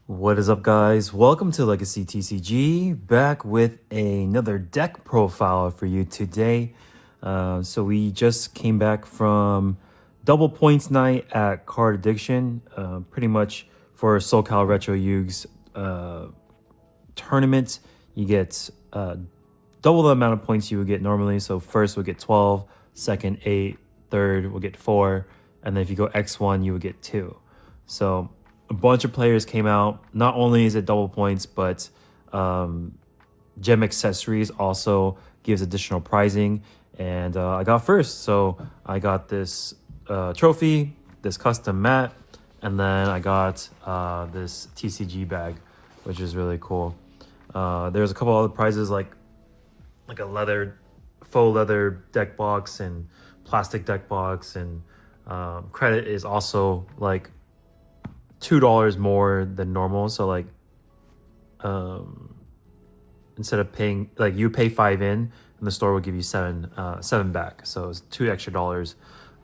What is up, guys? Welcome to Legacy TCG, back with another deck profile for you today. So we just came back from double points night at Card Addiction, pretty much for SoCal Retro Yugs tournament. You get double the amount of points you would get normally. So first we'll get 12, second 8, third we'll get 4, and then if you go X1 you would get 2. So a bunch of players came out. Not only is it double points, but gem accessories also gives additional prizing. And I got first, so I got this trophy, this custom mat, and then I got this TCG bag, which is really cool. There's a couple other prizes like a faux leather deck box and plastic deck box, and credit is also like $2 more than normal. So like instead of paying, like, you pay 5 in and the store will give you 7 back, so it's $2 extra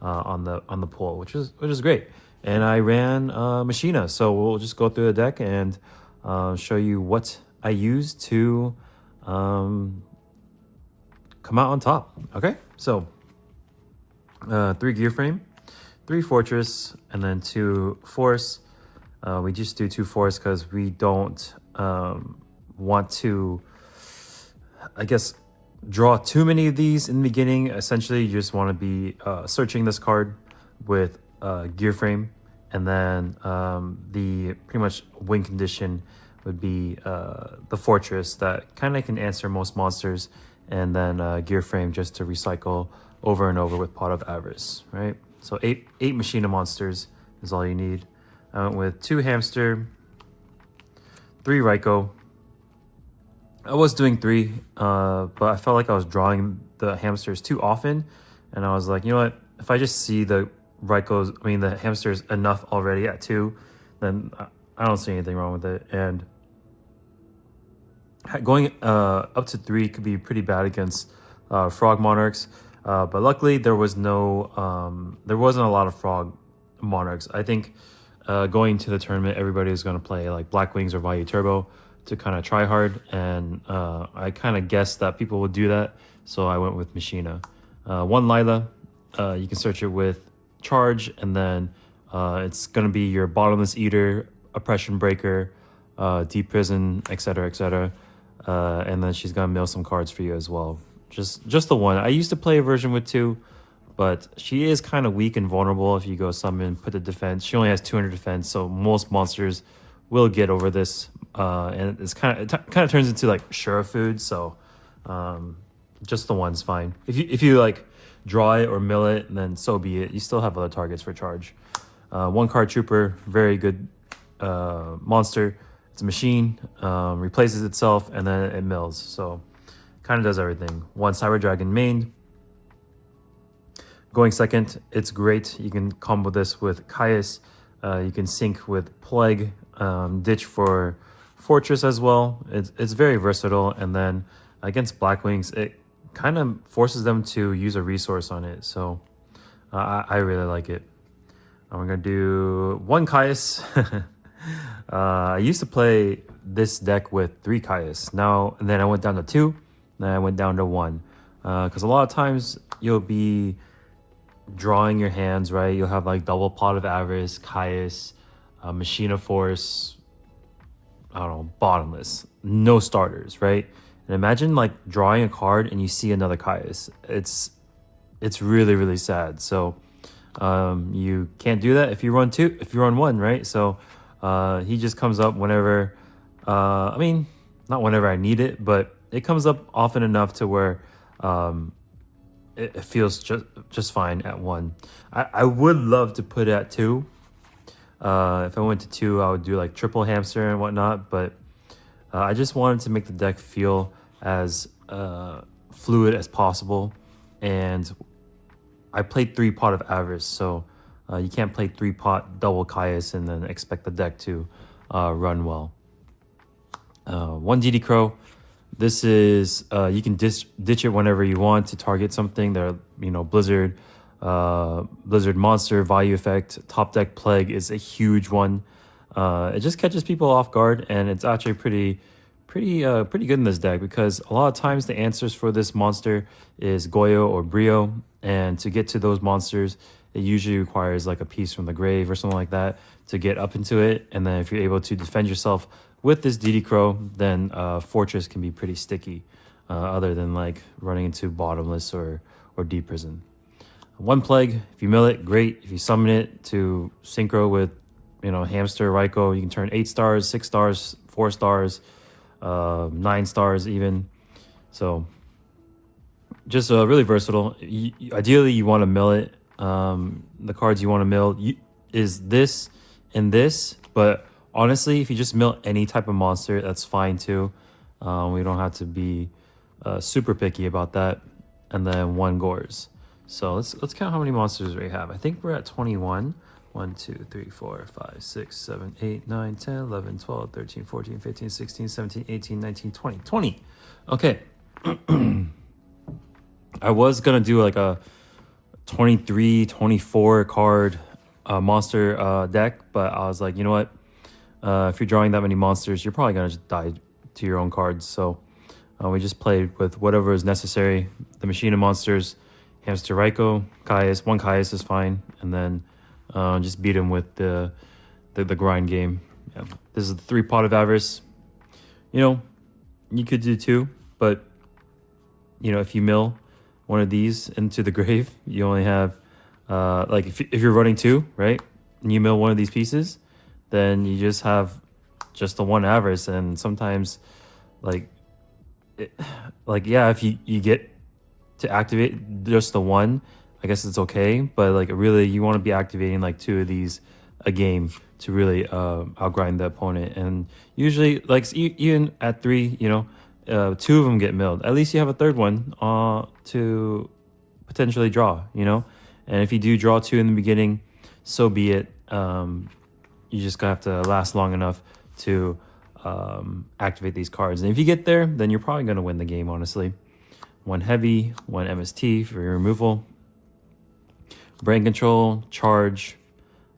on the pull, which is great. And I ran Machina, so we'll just go through the deck and show you what I used to come out on top. Okay, so 3 Gear Frame, 3 Fortress, and then 2 Force. We just do 2 Force because we don't want to, I guess, draw too many of these in the beginning. Essentially, you just want to be searching this card with Gear Frame, and then the pretty much win condition would be the Fortress that kind of can answer most monsters, and then Gear Frame just to recycle over and over with Pot of Avarice, right? So 8 Machina monsters is all you need. I went with 2 Hamster, 3 Raikou. I was doing 3, but I felt like I was drawing the hamsters too often, and I was like, you know what? If I just see the hamsters enough already at 2, then I don't see anything wrong with it. And going up to 3 could be pretty bad against Frog Monarchs, but luckily there wasn't a lot of Frog Monarchs. I think going to the tournament, everybody is going to play like Black Wings or Value Turbo to kind of try hard, and I kind of guessed that people would do that, so I went with Machina. 1 Lila, you can search it with Charge, and then it's going to be your Bottomless Eater, Oppression Breaker, Deep Prison, etc., etc. And then she's going to mill some cards for you as well. Just the 1. I used to play a version with 2, but she is kind of weak and vulnerable. If you go summon, put the defense, she only has 200 defense, so most monsters will get over this, and it kind of turns into like Shura food. So just the 1's fine. If you like draw it or mill it, then so be it. You still have other targets for Charge. 1 Card Trooper, very good monster. It's a machine, replaces itself, and then it mills, so kind of does everything. 1 Cyber Dragon main. Going second, it's great. You can combo this with Caius. You can sync with Plague, ditch for Fortress as well. It's very versatile. And then against Black Wings, it kind of forces them to use a resource on it. So I really like it. We're going to do 1 Caius. I used to play this deck with 3 Caius. And then I went down to 2. Then I went down to 1. Because a lot of times you'll be drawing your hands, right? You'll have like double Pot of Avarice, Caius, Machina Force, I don't know, Bottomless, no starters, right? And imagine like drawing a card and you see another Caius. It's really, really sad. So you can't do that if you run 2, if you run 1, right? So he just comes up whenever, not whenever I need it, but it comes up often enough to where it feels just fine at 1. I would love to put it at 2. If I went to 2, I would do like triple Hamster and whatnot, but I just wanted to make the deck feel as fluid as possible. And I played 3 Pot of Avarice, so you can't play 3 pot double Caius and then expect the deck to run well. 1 DD Crow. This is you can ditch it whenever you want to target something. There, Blizzard, Blizzard monster, value effect. Top deck Plague is a huge one. It just catches people off guard, and it's actually pretty good in this deck because a lot of times the answers for this monster is Goyo or Brio, and to get to those monsters, it usually requires like a piece from the grave or something like that to get up into it. And then if you're able to defend yourself with this DD Crow, then Fortress can be pretty sticky, other than like running into Bottomless or Deep Prison. One Plague, if you mill it, great. If you summon it to synchro with, Hamster, Raikou, you can turn 8 stars, 6 stars, 4 stars, 9 stars even. So just really versatile. Ideally, you want to mill it. The cards you want to mill is this and this, but honestly, if you just mill any type of monster, that's fine too. We don't have to be super picky about that. And then 1 Gores. So let's count how many monsters we have. I think we're at 21. 1, 2, 3, 4, 5, 6, 7, 8, 9, 10, 11, 12, 13, 14, 15, 16, 17, 18, 19, 20. 20. Okay. I was going to do like a 23, 24 card monster deck, but I was like, you know what? If you're drawing that many monsters, you're probably going to just die to your own cards. So we just played with whatever is necessary. The Machina monsters, Hamster, Raikou, Caius. 1 Caius is fine. And then just beat him with the grind game. Yeah. This is the 3 Pot of Avarice. You could do 2, but if you mill one of these into the grave, you only have like if you're running 2, right, and you mill one of these pieces, then you just have just the 1 Avarice. And sometimes if you get to activate just the 1, I guess it's okay, but like really you want to be activating like 2 of these a game to really outgrind the opponent. And usually like even at 3, 2 of them get milled. At least you have a 3rd one to potentially draw, and if you do draw 2 in the beginning, so be it. You just have to last long enough to activate these cards. And if you get there, then you're probably going to win the game, honestly. 1 Heavy, 1 MST for your removal. Brain Control, Charge.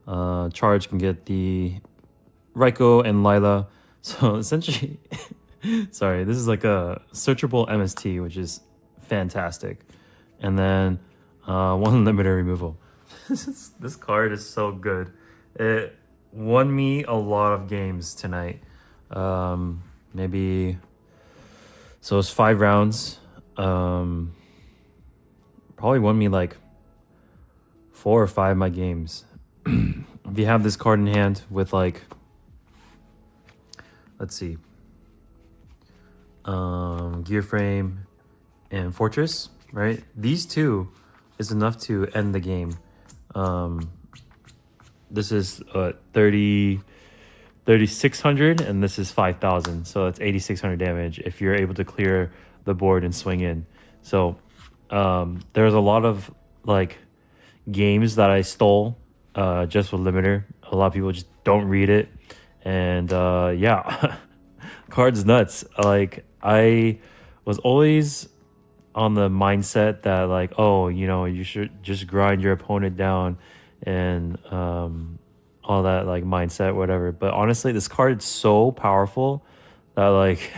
Charge can get the Raikou and Lila. So essentially, sorry, this is like a searchable MST, which is fantastic. And then 1 Limiter Removal. This card is so good. It won me a lot of games tonight. Maybe, so it's 5 rounds. Probably won me like 4 or 5 of my games. If you have this card in hand with like, let's see, Gear Frame and Fortress, right? These 2 is enough to end the game. This is 3,600 and this is 5,000, so it's 8,600 damage if you're able to clear the board and swing in. So there's a lot of like games that I stole just with limiter. A lot of people just don't read it, and yeah, cards nuts. Like I was always on the mindset that like, oh, you should just grind your opponent down and all that like mindset, whatever. But honestly, this card is so powerful that like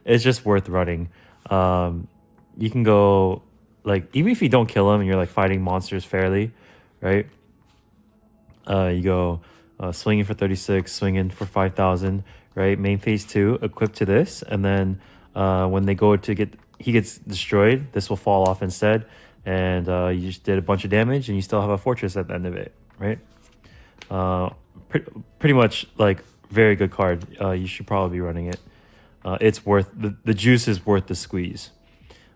it's just worth running. You can go like, even if you don't kill him and you're like fighting monsters fairly, right? You go swinging for 36, swinging for 5,000, right? Main phase 2, equipped to this, and then when they go to he gets destroyed, this will fall off instead, and you just did a bunch of damage, and you still have a fortress at the end of it, right? Pretty much like very good card. You should probably be running it. It's worth the juice is worth the squeeze.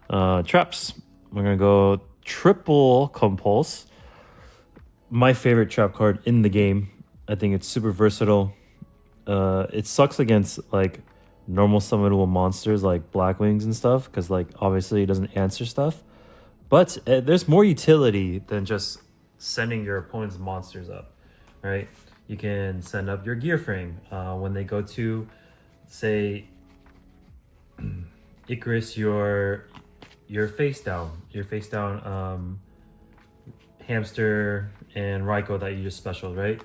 Traps. We're gonna go triple compulse. My favorite trap card in the game. I think it's super versatile. It sucks against like normal summonable monsters like Black Wings and stuff, because like obviously it doesn't answer stuff. But there's more utility than just sending your opponent's monsters up, right? You can send up your gear frame when they go to, say, Icarus, your face down, Hamster and Raikou that you just special, right?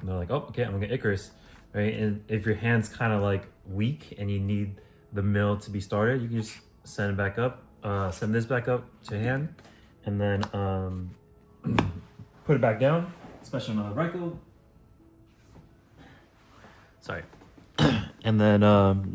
And they're like, oh, okay, I'm gonna get Icarus, right? And if your hand's kind of like weak and you need the mill to be started, you can just send it back up, send this back up to hand, and then put it back down, especially on the Ryko. Sorry. And then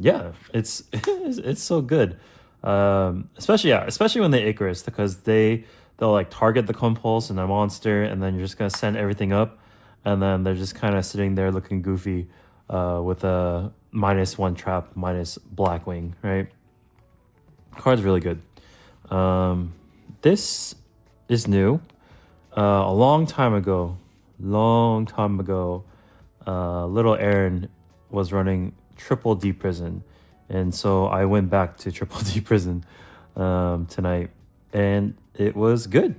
yeah, it's it's so good. Especially when they Icarus, because they'll like target the compulse and the monster, and then you're just gonna send everything up, and then they're just kind of sitting there looking goofy with a -1 trap, minus Blackwing, right? Card's really good. This is new. A long time ago, little Aaron was running triple D prison, and so I went back to triple D prison tonight, and it was good.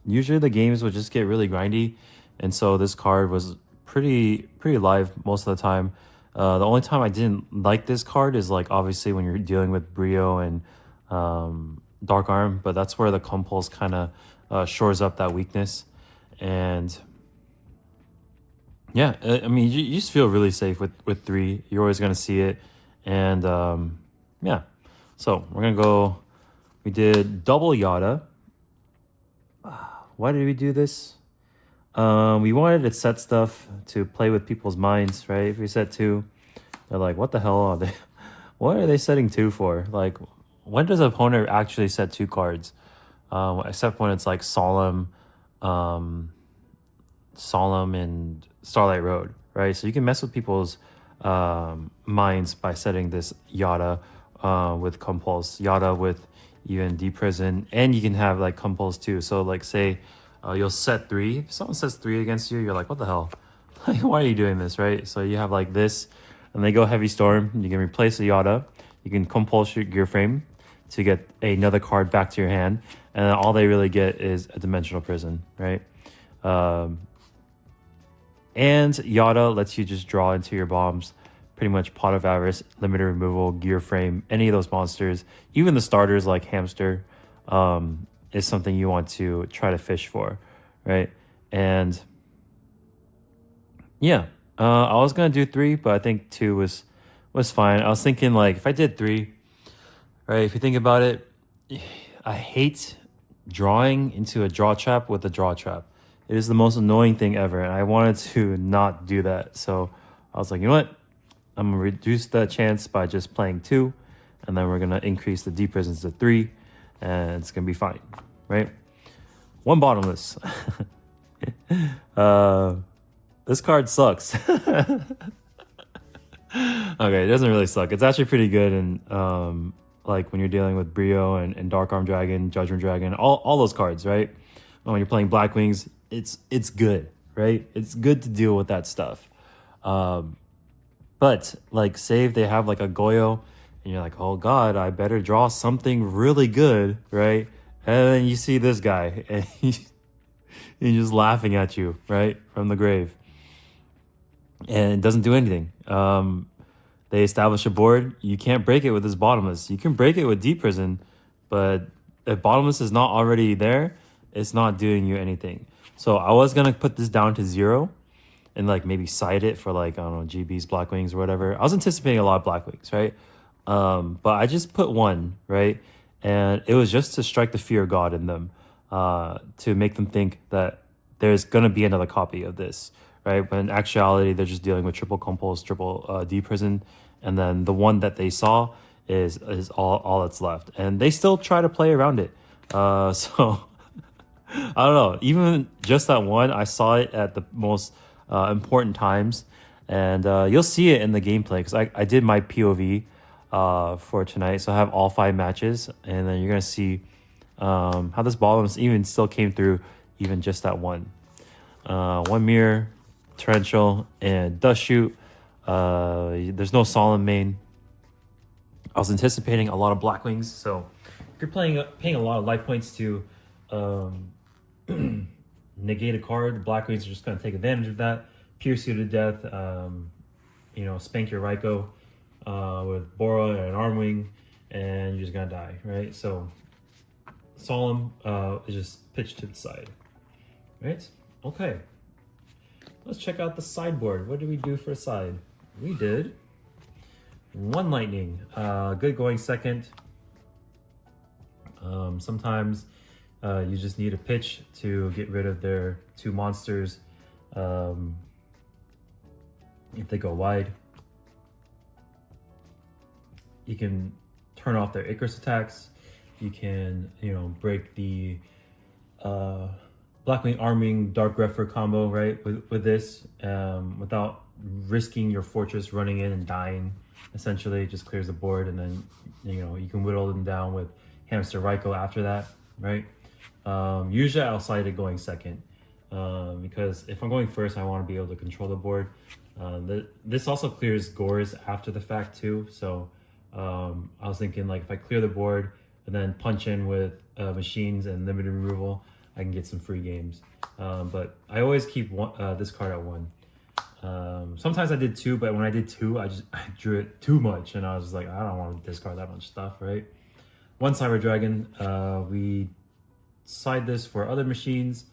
Usually the games would just get really grindy, and so this card was pretty live most of the time. The only time I didn't like this card is like obviously when you're dealing with Brio and Dark Arm, but that's where the compulse kind of shores up that weakness. And yeah, I mean, you just feel really safe with 3. You're always going to see it. And yeah, so we're going to go. We did double Yada. Why did we do this? We wanted to set stuff to play with people's minds, right? If we set 2, they're like, what the hell are they? What are they setting 2 for? Like, when does an opponent actually set 2 cards? Except when it's like Solemn and Starlight Road, right? So you can mess with people's minds by setting this Yada with Compulse, Yada with even D-Prison, and you can have like Compulse too. So like say you'll set 3. If someone sets 3 against you, you're like, what the hell? Like, why are you doing this, right? So you have like this, and they go Heavy Storm. You can replace the Yada. You can Compulse your Gear Frame to get another card back to your hand, and then all they really get is a Dimensional Prison, right? And Yada lets you just draw into your bombs pretty much Pot of Avarice, Limited Removal, Gear Frame, any of those monsters, even the starters like Hamster, is something you want to try to fish for, right? And yeah, I was gonna do 3, but I think 2 was fine. I was thinking like if I did 3, right? If you think about it, I hate drawing into a draw trap with a draw trap. It is the most annoying thing ever, and I wanted to not do that. So I was like, you know what? I'm gonna reduce the chance by just playing 2, and then we're gonna increase the deep prisons to 3, and it's gonna be fine, right? 1 bottomless. This card sucks. Okay, it doesn't really suck. It's actually pretty good, and like when you're dealing with Brio and Dark Arm Dragon, Judgment Dragon, all those cards, right? When you're playing Black Wings, it's good, right? It's good to deal with that stuff. But like say if they have like a Goyo, and you're like, oh god, I better draw something really good, right? And then you see this guy, and he's just laughing at you, right, from the grave, and it doesn't do anything. They establish a board. You can't break it with this bottomless. You can break it with Deep Prison, but if bottomless is not already there, it's not doing you anything. So I was gonna put this down to 0 and like maybe side it for like, I don't know, GB's Black Wings or whatever. I was anticipating a lot of Black Wings, right? But I just put 1, right? And it was just to strike the fear of God in them, to make them think that there's gonna be another copy of this, right? When in actuality, they're just dealing with triple compulse, triple D prison, and then the one that they saw is all that's left. And they still try to play around it. So I don't know. Even just that one, I saw it at the most important times, and you'll see it in the gameplay because I did my POV for tonight, so I have all 5 matches, and then you're gonna see how this bottom even still came through, even just that one. 1 mirror, torrential, and dust shoot. There's no solemn main. I was anticipating a lot of Black Wings, so if you're paying a lot of life points to negate a card, the Black Wings are just going to take advantage of that, pierce you to death, spank your Ryko with Bora and an Arm Wing, and you're just going to die, right? So Solemn is just pitched to the side, right? Okay. let's check out the sideboard. What did we do for a side? We did 1 lightning. Good going second. Sometimes you just need a pitch to get rid of their 2 monsters if they go wide. You can turn off their Icarus attacks. You can, break the Blackwing Arming Dark Grepher combo, right, with this without risking your fortress running in and dying. Essentially, it just clears the board, and then you can whittle them down with Hamster Raikou after that, right? Usually I'll side it going second because if I'm going first, I want to be able to control the board. This also clears Gores after the fact too, so I was thinking like if I clear the board and then punch in with machines and limited removal, I can get some free games. But I always keep this card at 1. Sometimes I did 2, but when I did 2, I drew it too much, and I was like, I don't want to discard that much stuff, right? 1 Cyber Dragon. We side this for other machines.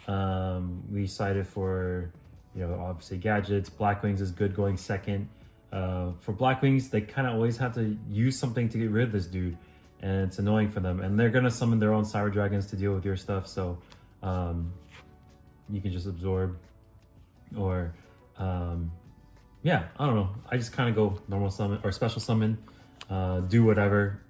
We side it for, obviously gadgets. Blackwings is good going second. For Blackwings, they kind of always have to use something to get rid of this dude, and it's annoying for them. And they're gonna summon their own Cyber Dragons to deal with your stuff, so you can just absorb, or yeah, I don't know. I just kind of go normal summon or special summon, do whatever.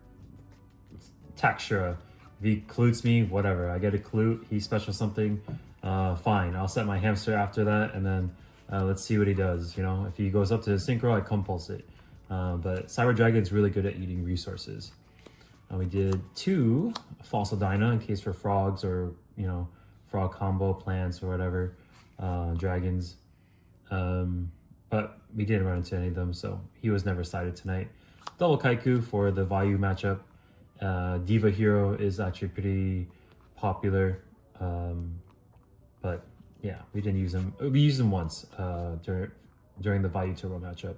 Taxura, if he clutes me, whatever. I get a clute, he special something, fine. I'll set my hamster after that, and then let's see what he does. If he goes up to the synchro, I compulse it. But Cyber Dragon's really good at eating resources. We did 2 Fossil Dyna in case for frogs or frog combo plants or whatever, dragons. But we didn't run into any of them, so he was never sided tonight. Double Kaiku for the Vayu matchup. Diva Hero is actually pretty popular, but yeah, we didn't use him. We used him once during the Vayu Turbo matchup,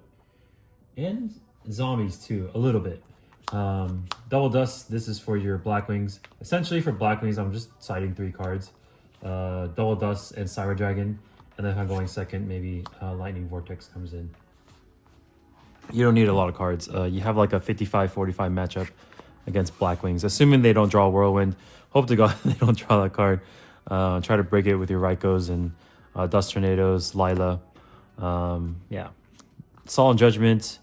and zombies too, a little bit. Double Dust. This is for your Blackwings. Essentially, for Blackwings, I'm just siding 3 cards: Double Dust and Cyber Dragon, and then if I'm going second, maybe Lightning Vortex comes in. You don't need a lot of cards. You have like a 55-45 matchup against Blackwings, assuming they don't draw Whirlwind. Hope to God they don't draw that card. Try to break it with your Raikos and Dust Tornadoes, Lila. Yeah, Solemn Judgment,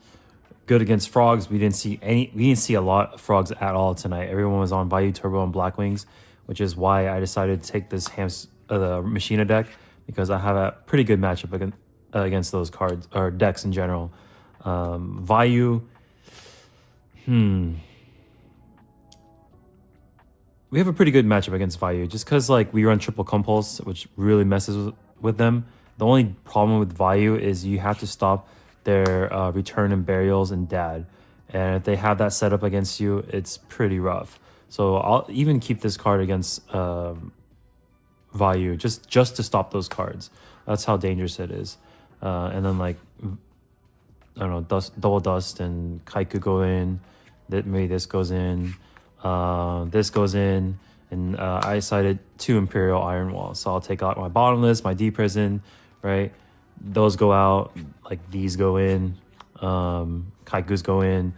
good against frogs. We didn't see a lot of frogs at all tonight. Everyone was on Vayu Turbo and Blackwings, which is why I decided to take this the Machina deck, because I have a pretty good matchup against those cards or decks in general. Vayu. We have a pretty good matchup against Vayu, just because like we run triple compulse, which really messes with them. The only problem with Vayu is you have to stop their return and burials and dad, and if they have that set up against you, it's pretty rough. So I'll even keep this card against Vayu just to stop those cards. That's how dangerous it is. And then like I don't know, Double Dust and Kaiku go in. That maybe this goes in. This goes in, and I sided 2 Imperial Iron Walls. So I'll take out my Bottomless, my D Prison, right? Those go out, like these go in, Kaiku's go in.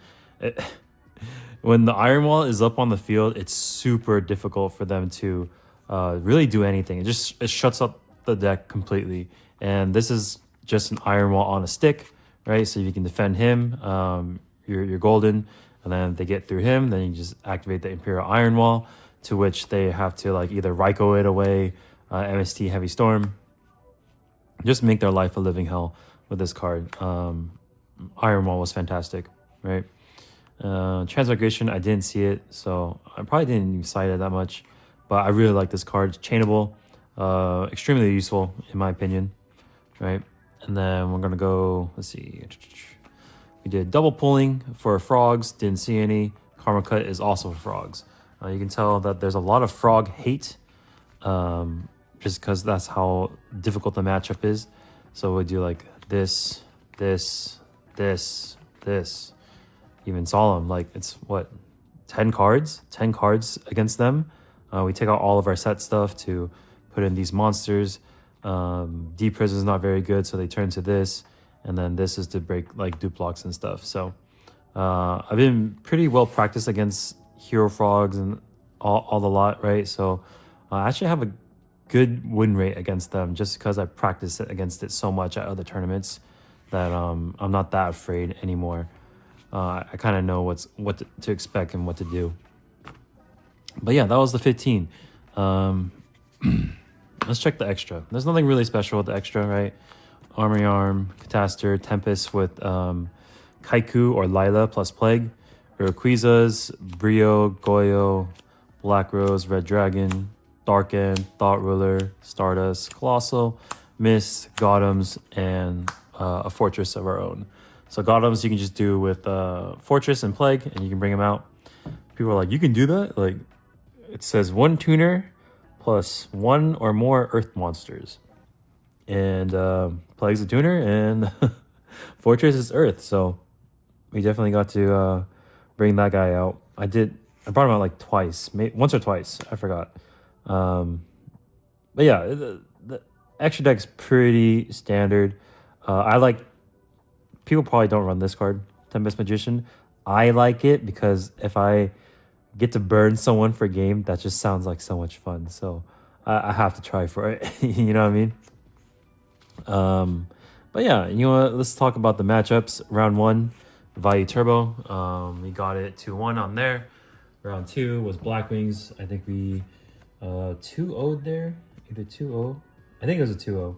When the Iron Wall is up on the field, it's super difficult for them to really do anything. It shuts up the deck completely. And this is just an Iron Wall on a stick, right? So you can defend him, you're golden. And then if they get through him, then you just activate the Imperial Iron Wall, to which they have to like either Raikou it away, MST Heavy Storm, just make their life a living hell with this card. Iron Wall was fantastic, right? Transmigration, I didn't see it, so I probably didn't even cite it that much, but I really like this card. It's chainable, extremely useful in my opinion, right? And then we're gonna go, let's see. We did double pulling for frogs, didn't see any. Karma Cut is also for frogs. You can tell that there's a lot of frog hate, just because that's how difficult the matchup is. So we do like this, this, this, this. Even Solemn, like it's what, 10 cards? 10 cards against them. We take out all of our set stuff to put in these monsters. Deep Prison is not very good, so they turn to this, and then this is to break like duplocks and stuff. So I've been pretty well practiced against Hero Frogs and all the lot, right? So I actually have a good win rate against them just because I practiced against it so much at other tournaments that I'm not that afraid anymore. I kind of know what to expect and what to do. But yeah, that was the 15. Let's check the extra. There's nothing really special with the extra, right? Armory Arm, Catastor, Tempest with Kaiku or Lila plus Plague, Urquiza's, Brio, Goyo, Black Rose, Red Dragon, Dark End, Thought Ruler, Stardust, Colossal, Mist, Gothams, and a Fortress of our own. So Gothams you can just do with Fortress and Plague, and you can bring them out. People are like, you can do that? Like, it says 1 tuner plus 1 or more Earth monsters. And Plague's a tuner, and Fortress is Earth. So we definitely got to bring that guy out. I brought him out like twice, once or twice. I forgot. But yeah, the extra deck's pretty standard. People probably don't run this card, Tempest Magician. I like it because if I get to burn someone for a game, that just sounds like so much fun. So I have to try for it. You know what I mean? But yeah, you know what? Let's talk about the matchups. Round 1, Value Turbo. We got it 2-1 on there. Round 2 was Black Wings. I think we 2-0'd there. Either 2-0. I think it was a 2-0.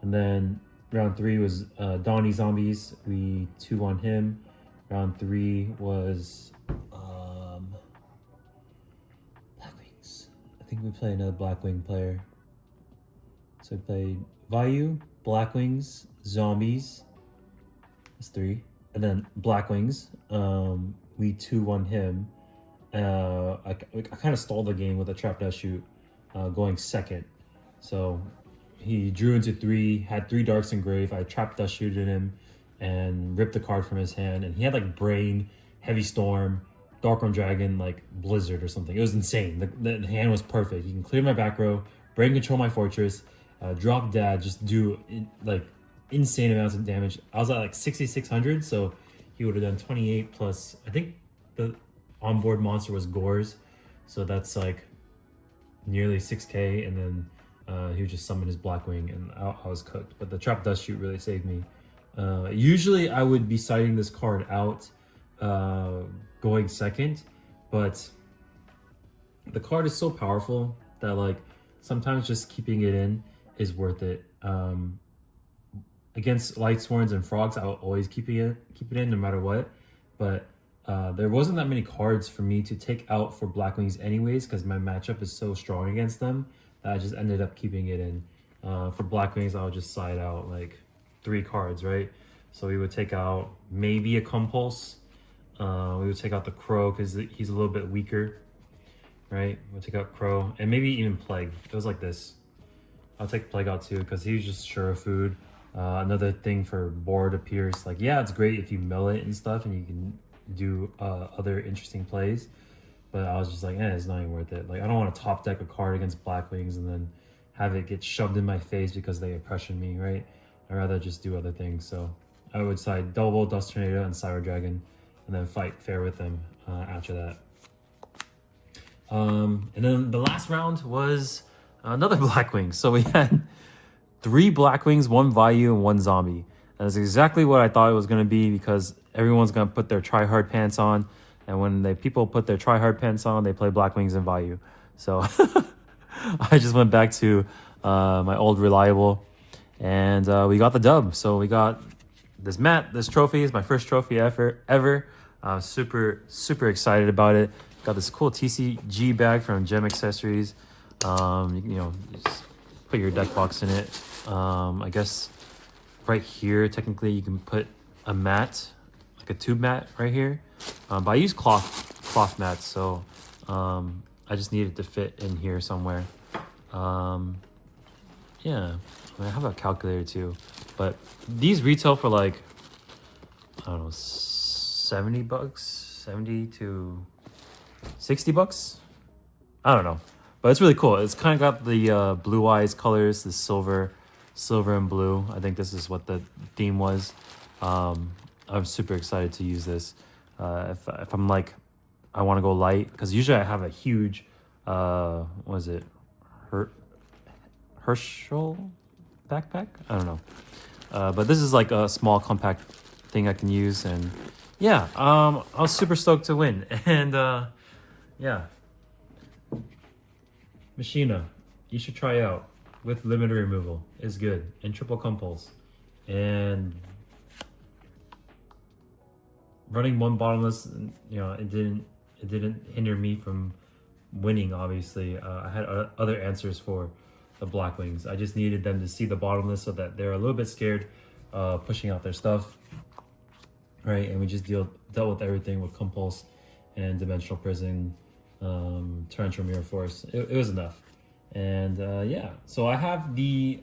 And then round 3 was Donnie Zombies. We 2-1 him. Round 3 was Black Wings. I think we played another Black Wing player. So we played Vayu, Black Wings, Zombies. That's 3. And then Black Wings. We 2-1 him. I kind of stalled the game with a Trap Dust Shoot going second. So he drew into 3, had 3 Darks in Grave. I Trap Dust Shooted him and ripped the card from his hand. And he had like Brain, Heavy Storm, Darkroom Dragon, like Blizzard or something. It was insane. The hand was perfect. He can clear my back row, Brain control my Fortress, drop Dad, just do like insane amounts of damage. I was at like 6,600, so he would have done 28 plus, I think the onboard monster was Gores, so that's like nearly 6k, and then he would just summon his Black Wing, and I was cooked. But the Trap Dust Shoot really saved me. Usually I would be siding this card out going second, but the card is so powerful that like sometimes just keeping it in is worth it. Against Lightsworns and Frogs, I will always keep it in no matter what. But there wasn't that many cards for me to take out for Black Wings anyways, because my matchup is so strong against them that I just ended up keeping it in. For Black Wings, I would just side out like 3 cards, right? So we would take out maybe a Compulse. We would take out the Crow because he's a little bit weaker, right? We'll take out Crow, and maybe even Plague. It was like this. I'll take Plague out too because he's just sure food. Another thing for board appears, like, yeah, it's great if you mill it and stuff and you can do other interesting plays, but I was just like, it's not even worth it. Like, I don't want to top deck a card against Black Wings and then have it get shoved in my face because they oppression me, right? I'd rather just do other things. So I would side double Dust Tornado and Cyber Dragon and then fight fair with them after that. And then the last round was another Black Wing. So we had 3 Black Wings, 1 Vayu, and 1 Zombie. And that's exactly what I thought it was going to be, because everyone's going to put their try-hard pants on. And when people put their try-hard pants on, they play Black Wings and Vayu. So I just went back to my old reliable. And we got the dub. So we got this mat, this trophy. Is my first trophy ever. Super, super excited about it. Got this cool TCG bag from Gem Accessories. Just put your deck box in it. I guess right here, technically, you can put a mat, like a tube mat right here. But I use cloth mats, so I just needed to fit in here somewhere. Yeah, I have a calculator too. But these retail for like, I don't know, $70, 70 to $60. I don't know, but it's really cool. It's kind of got the blue eyes colors, the silver silver and blue. I think this is what the theme was. I'm super excited to use this. If I'm like, I want to go light, because usually I have a huge, what is it, Herschel backpack? I don't know. But this is like a small compact thing I can use, and yeah, I was super stoked to win. And yeah, Machina, you should try out with limited removal. It's good, and triple compulse, and running one bottomless. You know, it didn't hinder me from winning. Obviously, I had other answers for the black wings. I just needed them to see the bottomless so that they're a little bit scared pushing out their stuff, right? And we just dealt with everything with compulse and dimensional prison, torrential mirror force. It was enough. And yeah, so I have the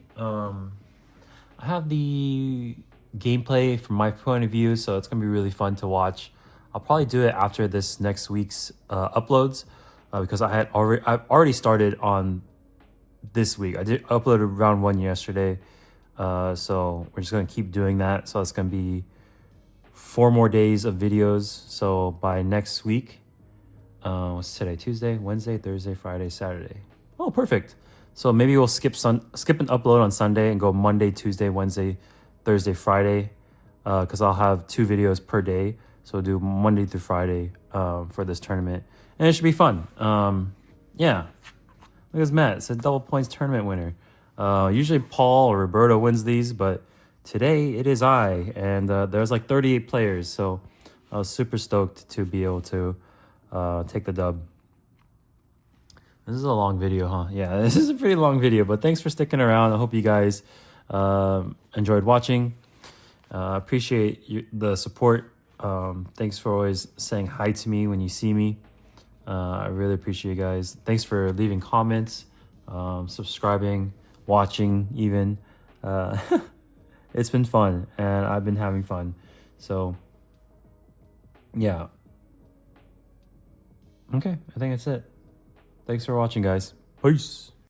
gameplay from my point of view, so it's gonna be really fun to watch. I'll probably do it after this next week's uploads, because I've already started on this week. I did uploaded round 1 yesterday, so we're just gonna keep doing that. So it's gonna be 4 more days of videos. So by next week, what's today? Tuesday, Wednesday, Thursday, Friday, Saturday. Oh, perfect. So maybe we'll skip an upload on Sunday and go Monday, Tuesday, Wednesday, Thursday, Friday, because I'll have 2 videos per day. So we'll do Monday through Friday for this tournament, and it should be fun. Yeah. Look at Matt. It's a double points tournament winner. Usually Paul or Roberto wins these, but today it is I. And there's like 38 players, so I was super stoked to be able to take the dub. This is a long video, huh? Yeah, this is a pretty long video, but thanks for sticking around. I hope you guys enjoyed watching. Appreciate the support. Thanks for always saying hi to me when you see me. I really appreciate you guys. Thanks for leaving comments, subscribing, watching even. It's been fun, and I've been having fun. So, yeah. Okay, I think that's it. Thanks for watching, guys. Peace.